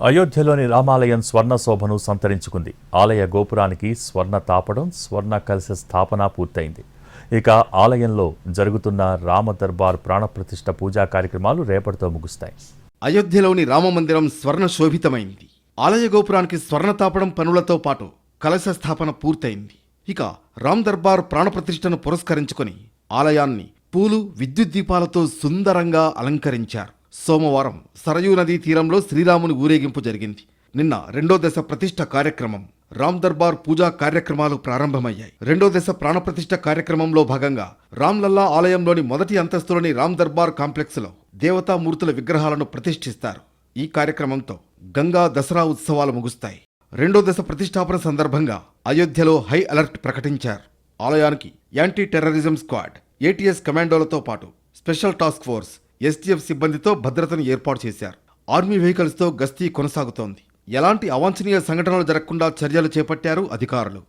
అయోధ్యలోని రామాలయం స్వర్ణ శోభను సంతరించుకుంది. ఆలయ గోపురానికి స్వర్ణ తాపడం, స్వర్ణ కలశ స్థాపన పూర్తయింది. ఇక ఆలయంలో జరుగుతున్న రామ దర్బార్ ప్రాణప్రతిష్ఠ పూజా కార్యక్రమాలు రేపటితో ముగుస్తాయి. అయోధ్యలోని రామమందిరం స్వర్ణ శోభితమైంది. ఆలయ గోపురానికి స్వర్ణ తాపడం పనులతో పాటు కలశ స్థాపన పూర్తయింది. ఇక రామ్ దర్బార్ ప్రాణప్రతిష్ఠను పురస్కరించుకొని ఆలయాన్ని పూలు, విద్యుత్ దీపాలతో సుందరంగా అలంకరించారు. సోమవారం సరయూ నదీ తీరంలో శ్రీరాముని ఊరేగింపు జరిగింది. నిన్న రెండో దశ ప్రతిష్ఠ కార్యక్రమం, రామ్ దర్బార్ పూజా కార్యక్రమాలు ప్రారంభమయ్యాయి. రెండో దశ ప్రాణప్రతిష్ఠ కార్యక్రమంలో భాగంగా రామ్లల్లా ఆలయంలోని మొదటి అంతస్తులోని రామ్ దర్బార్ కాంప్లెక్స్ లో దేవతామూర్తుల విగ్రహాలను ప్రతిష్ఠిస్తారు. ఈ కార్యక్రమంతో గంగా దసరా ఉత్సవాలు ముగుస్తాయి. రెండో దశ ప్రతిష్టాపన సందర్భంగా అయోధ్యలో హై అలర్ట్ ప్రకటించారు. ఆలయానికి యాంటీ టెర్రరిజం స్క్వాడ్, ఏటీఎస్ కమాండోలతో పాటు స్పెషల్ టాస్క్ ఫోర్స్, ఎస్టీఎఫ్ సిబ్బందితో భద్రతను ఏర్పాటు చేశారు. ఆర్మీ వెహికల్స్తో గస్తీ కొనసాగుతోంది. ఎలాంటి అవాంఛనీయ సంఘటనలు జరగకుండా చర్యలు చేపట్టారు అధికారులు.